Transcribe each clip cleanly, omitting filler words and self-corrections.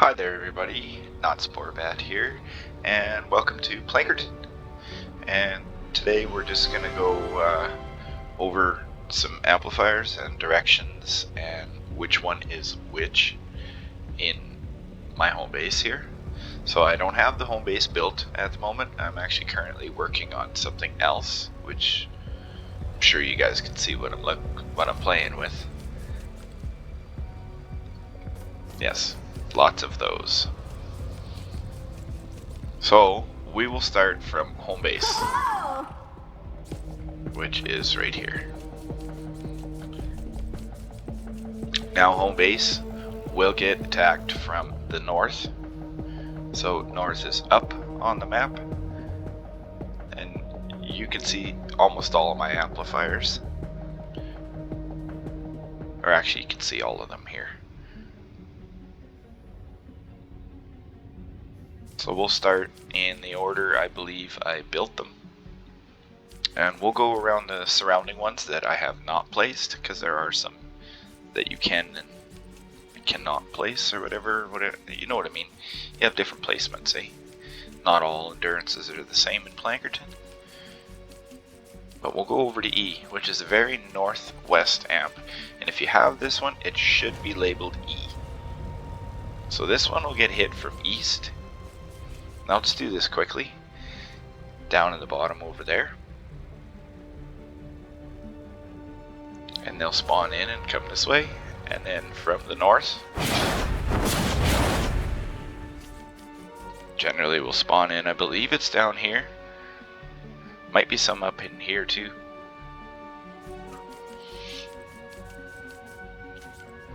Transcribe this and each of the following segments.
Hi there everybody, Not Sportbat here, and welcome to Plankerton. And today we're just going to go over some amplifiers and directions and which one is which in my home base here. So I don't have the home base built at the moment. I'm actually currently working on something else, which I'm sure you guys can see what I'm playing with. Yes, lots of those. So we will start from Homebase, which is right here. Now Homebase will get attacked from the north. So north is up on the map, and you can see almost all of my amplifiers. Or actually you can see all of them here. So we'll start in the order I believe I built them. And we'll go around the surrounding ones that I have not placed, because there are some that you can and cannot place or whatever, you know what I mean. You have different placements, eh? Not all endurances are the same in Plankerton. But we'll go over to E, which is a very northwest amp. And if you have this one, it should be labeled E. So this one will get hit from east. Now let's do this quickly. Down in the bottom over there. And they'll spawn in and come this way. And then from the north, generally will spawn in, I believe it's down here. Might be some up in here too.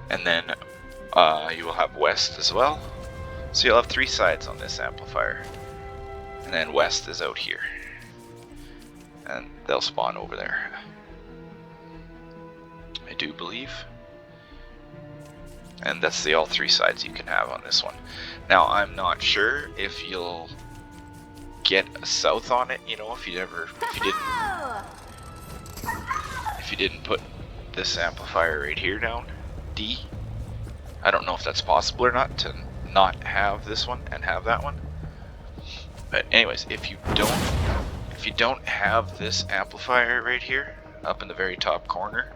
And then you will have west as well. So you'll have three sides on this amplifier. And then west is out here. And they'll spawn over there, I do believe. And that's the all three sides you can have on this one. Now I'm not sure if you'll get a south on it, you know, if you didn't put this amplifier right here down, D. I don't know if that's possible or not, to not have this one and have that one. But anyways, if you don't have this amplifier right here up in the very top corner,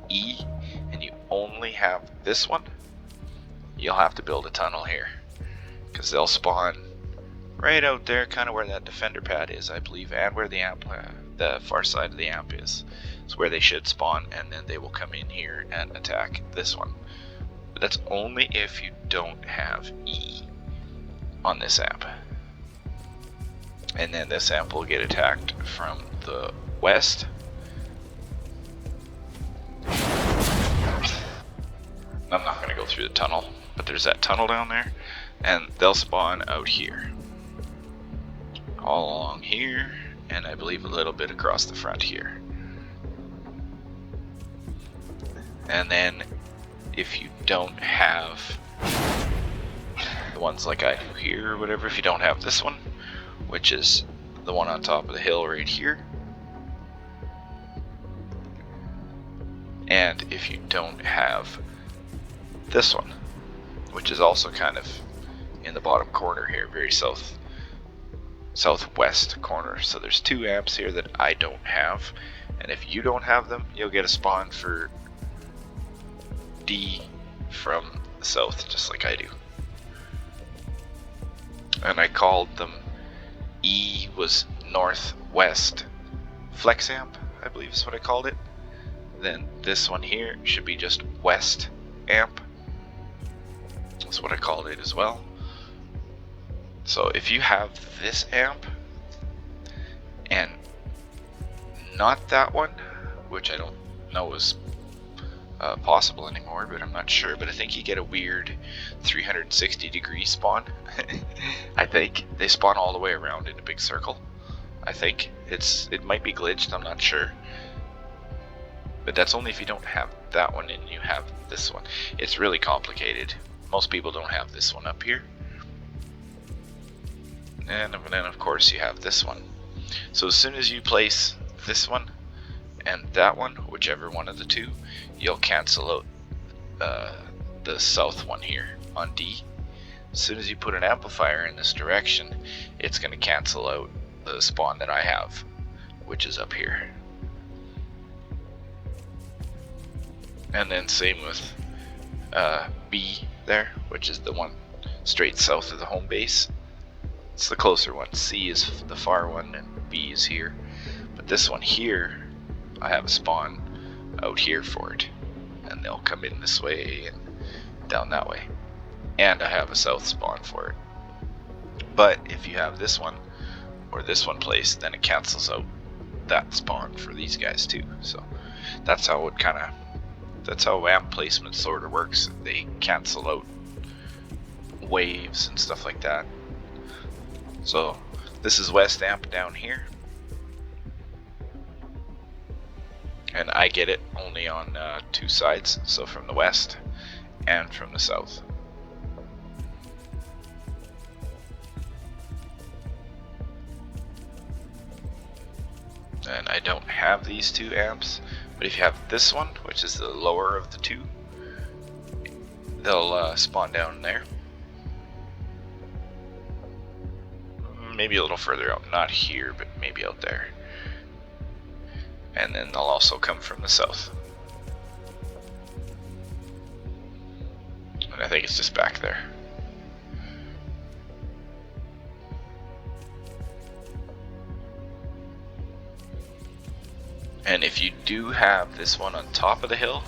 E, and you only have this one, you'll have to build a tunnel here, because they'll spawn right out there, kind of where that defender pad is, I believe, and where the amp, the far side of the amp is. It's where they should spawn, and then they will come in here and attack this one. But that's only if you don't have E on this amp. And then this amp will get attacked from the west. I'm not going to go through the tunnel, but there's that tunnel down there, and they'll spawn out here. All along here, and I believe a little bit across the front here. And then if you don't have the ones like I do here or whatever, if you don't have this one, which is the one on top of the hill right here, and if you don't have this one, which is also kind of in the bottom corner here, very southwest corner. So there's two amps here that I don't have, and if you don't have them, you'll get a spawn for D from the south, just like I do. And I called them E was northwest flex amp, I believe is what I called it. Then this one here should be just west amp. That's what I called it as well. So if you have this amp and not that one, which I don't know is possible anymore, but I'm not sure, but I think you get a weird 360 degree spawn. I think they spawn all the way around in a big circle. I think it might be glitched, I'm not sure, but that's only if you don't have that one and you have this one. It's really complicated. Most people don't have this one up here, and then of course you have this one. So as soon as you place this one and that one, whichever one of the two, you'll cancel out the south one here on D. as soon as you put an amplifier in this direction, it's going to cancel out the spawn that I have, which is up here. And then same with B there, which is the one straight south of the home base. It's the closer one. C is the far one and B is here. But this one here, I have a spawn out here for it. And they'll come in this way and down that way. And I have a south spawn for it. But if you have this one or this one placed, then it cancels out that spawn for these guys too. So that's how it that's how amp placement sort of works. They cancel out waves and stuff like that. So this is west amp down here, and I get it only on two sides, so from the west and from the south. And I don't have these two amps, but if you have this one, which is the lower of the two, they'll spawn down there. Maybe a little further out, not here, but maybe out there. And then they'll also come from the south. And I think it's just back there. And if you do have this one on top of the hill,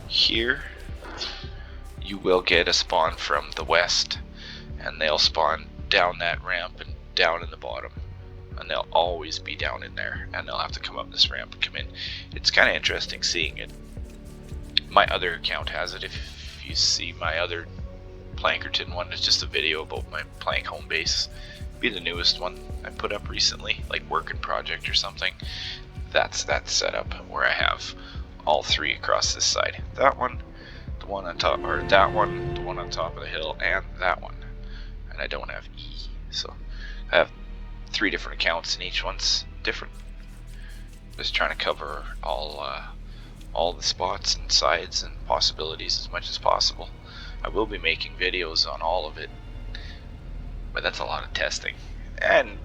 here, you will get a spawn from the west, and they'll spawn down that ramp and down in the bottom, and they'll always be down in there, and they'll have to come up this ramp and come in. It's kind of interesting seeing it. My other account has it. If you see my other Plankerton one, it's just a video about my playing Homebase. Be the newest one I put up recently, like working project or something. That's that setup where I have all three across this side. That one, the one on top, or that one, the one on top of the hill, and that one. And I don't have E, so I have three different accounts, and each one's different. Just trying to cover all the spots and sides and possibilities as much as possible. I will be making videos on all of it, but that's a lot of testing, and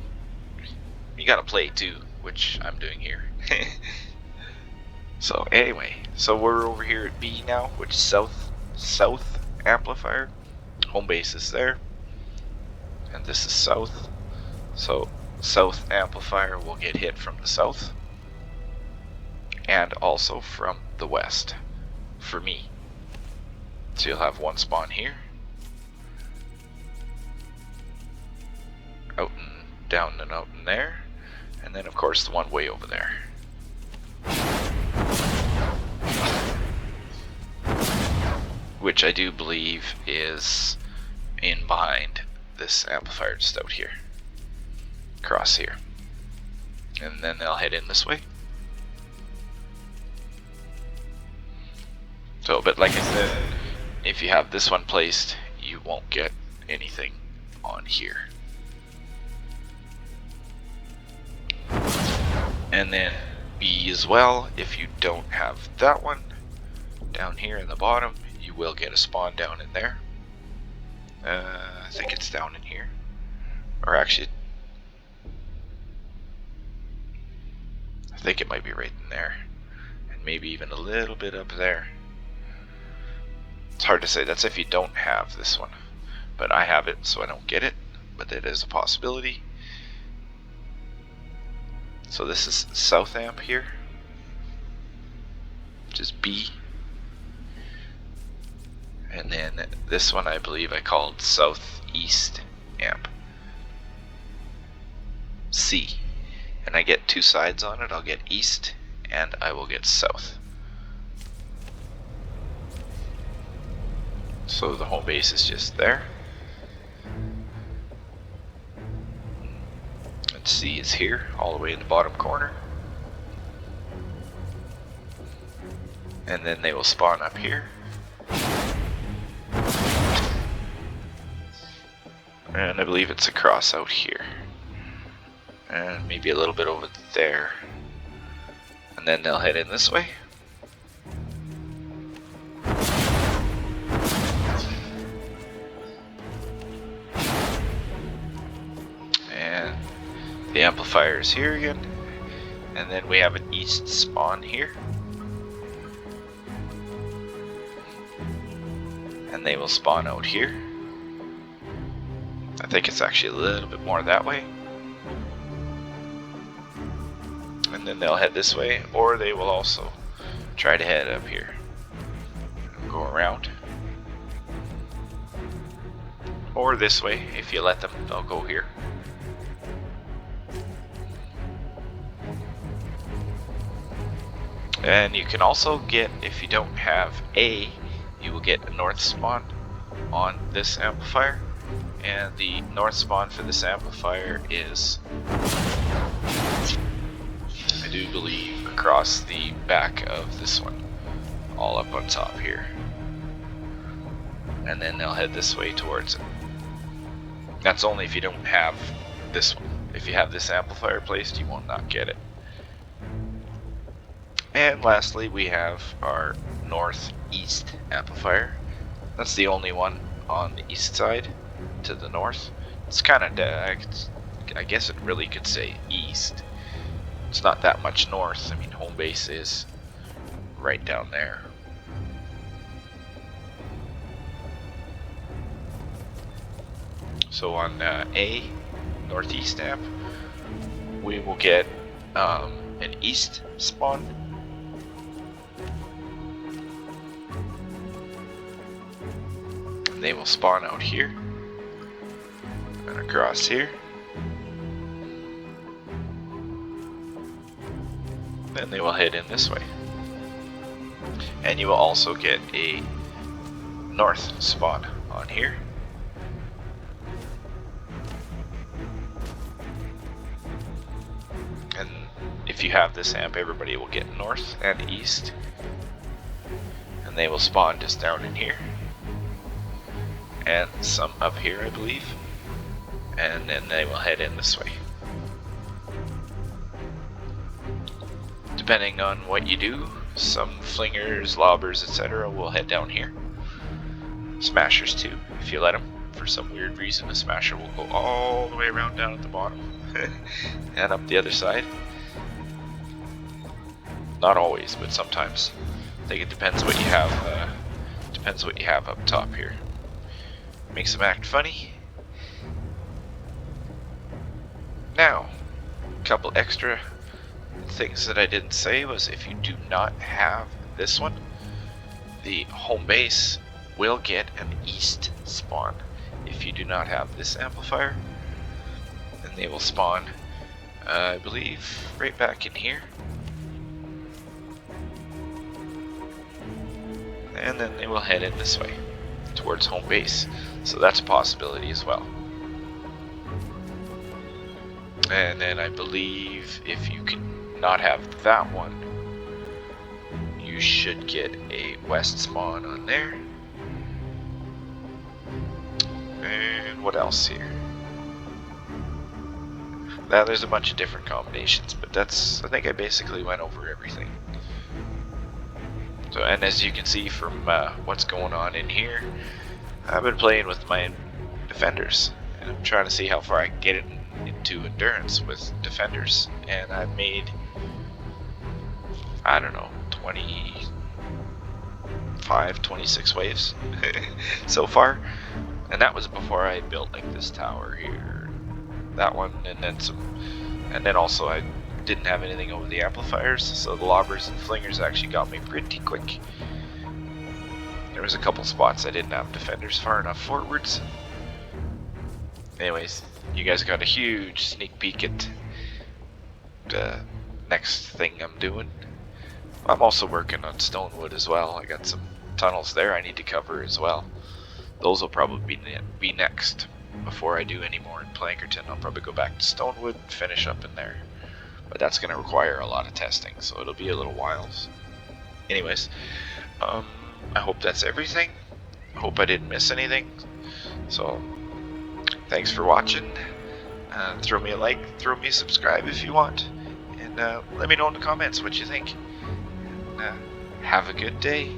you gotta play too, which I'm doing here. So anyway, so we're over here at B now, which is south amplifier. Homebase is there, and this is south. So south amplifier will get hit from the south and also from the west for me. So you'll have one spawn here, out and down and out and there, and then of course the one way over there. Which I do believe is in behind this amplifier just out here, across here. And then they'll head in this way. So, but like I said, if you have this one placed, you won't get anything on here. And then B as well, if you don't have that one down here in the bottom, you will get a spawn down in there. I think it's down in here, or actually I think it might be right in there, and maybe even a little bit up there. It's hard to say. That's if you don't have this one, but I have it, so I don't get it, but it is a possibility. So this is south amp here, which is B. And then this one I believe I called southeast amp, C. And I get two sides on it. I'll get east and I will get south. So the home base is just there. And C is here, all the way in the bottom corner. And then they will spawn up here. And I believe it's across out here. And maybe a little bit over there. And then they'll head in this way. The amplifier is here again, and then we have an east spawn here, and they will spawn out here. I think it's actually a little bit more that way, and then they'll head this way, or they will also try to head up here and go around, or this way. If you let them, they'll go here. And you can also get, if you don't have A, you will get a north spawn on this amplifier. And the north spawn for this amplifier is, I do believe, across the back of this one, all up on top here. And then they'll head this way towards it. That's only if you don't have this one. If you have this amplifier placed, you will not get it. And lastly, we have our northeast amplifier. That's the only one on the east side to the north. It's kind of, I guess it really could say east. It's not that much north. I mean, Homebase is right down there. So on A, northeast amp, we will get an east spawn. They will spawn out here and across here. Then they will head in this way. And you will also get a north spawn on here. And if you have this amp, everybody will get north and east. And they will spawn just down in here. And some up here, I believe, and then they will head in this way. Depending on what you do, some flingers, lobbers, etc. will head down here. Smashers too, if you let them. For some weird reason, a smasher will go all the way around down at the bottom and up the other side. Not always, but sometimes. I think it depends what you have. Depends what you have up top here. Makes them act funny. Now, a couple extra things that I didn't say was if you do not have this one, the Homebase will get an east spawn. If you do not have this amplifier, then they will spawn, I believe, right back in here. And then they will head in this way towards Homebase. So that's a possibility as well. And then I believe if you can not have that one, you should get a west spawn on there. And what else here? Now there's a bunch of different combinations, but that's, I think I basically went over everything. So, and as you can see from what's going on in here, I've been playing with my defenders, and I'm trying to see how far I can get it into endurance with defenders. And I've made, I don't know, 25, 26 waves so far. And that was before I had built like this tower here, that one, and then some, and then also I didn't have anything over the amplifiers, so the lobbers and flingers actually got me pretty quick. There was a couple spots I didn't have defenders far enough forwards. Anyways, you guys got a huge sneak peek at the next thing I'm doing. I'm also working on Stonewood as well. I got some tunnels there I need to cover as well. Those will probably be next. Before I do any more in Plankerton, I'll probably go back to Stonewood and finish up in there. But that's going to require a lot of testing, so it'll be a little while. Anyways, I hope that's everything. I hope I didn't miss anything. So, thanks for watching. Throw me a like, throw me a subscribe if you want. And let me know in the comments what you think. And, have a good day.